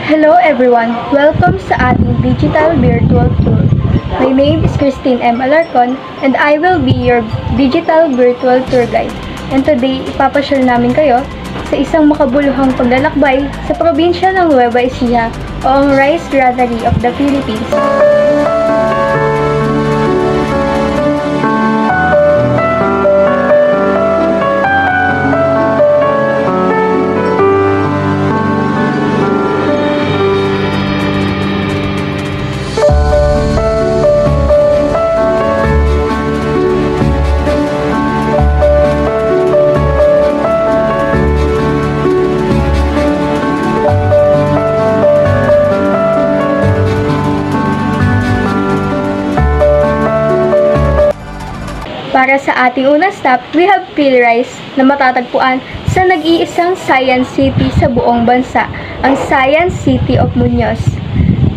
Hello everyone! Welcome sa ating digital virtual tour. My name is Christine M. Alarcon and I will be your digital virtual tour guide. And today, ipapasyal namin kayo sa isang makabuluhang paglalakbay sa probinsya ng Nueva Ecija o ang Rice Granary of the Philippines. Para sa ating unang stop, we have PhilRice na matatagpuan sa nag-iisang Science City sa buong bansa, ang Science City of Muñoz.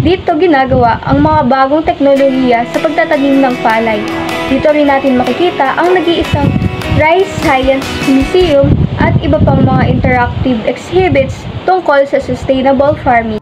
Dito ginagawa ang mga bagong teknolohiya sa pagtatanim ng palay. Dito rin natin makikita ang nag-iisang Rice Science Museum at iba pang mga interactive exhibits tungkol sa sustainable farming.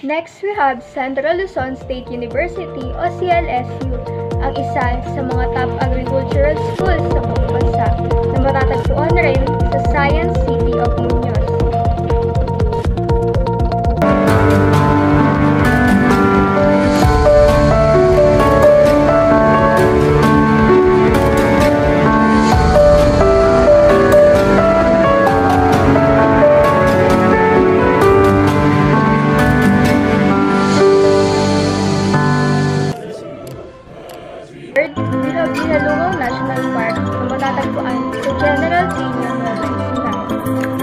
Next, we have Central Luzon State University o CLSU, ang isa sa mga top agricultural schools sa buong bansa na matatagpuan rin sa Science City of Muñoz. We have Minalungaw National Park na matatagpuan sa General Triana, Nueva Ecija.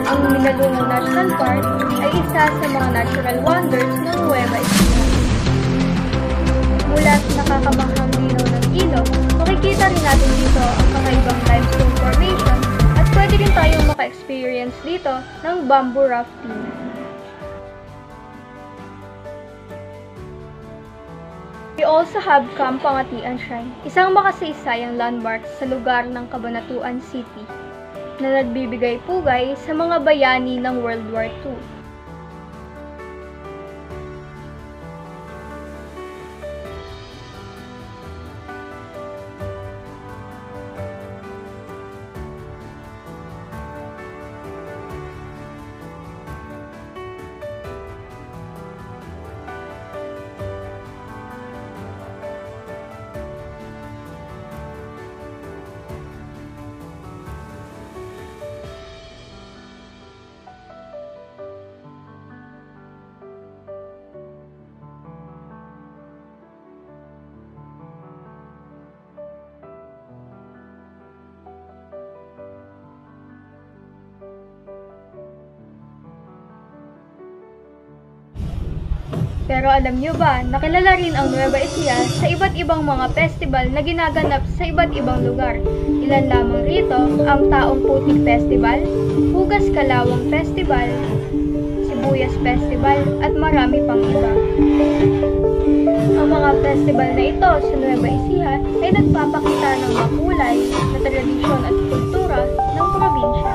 Ang Minalungaw National Park ay isa sa mga natural wonders ng Nueva Ecija. Mula't nakakamanghang linaw ng ilog, makikita rin natin dito ang kakaibang limestone formation at pwede rin tayong maka-experience dito ng bamboo rafting. We also have Camp Pangatian Shrine, isang makasaysayang landmark sa lugar ng Cabanatuan City na nagbibigay pugay sa mga bayani ng World War II. Pero alam nyo ba, nakilala rin ang Nueva Ecija sa iba't ibang mga festival na ginaganap sa iba't ibang lugar. Ilan lamang rito ang Taong Putik Festival, Hugas Kalawang Festival, Sibuyas Festival, at marami pang iba. Ang mga festival na ito sa Nueva Ecija ay nagpapakita ng makulay na tradisyon at kultura ng probinsya.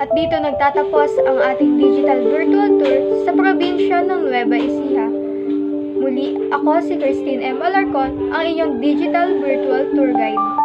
At dito nagtatapos ang ating digital virtual tour sa probinsya ng Nueva Ecija. Muli, ako si Christine M. Alarcon, ang inyong digital virtual tour guide.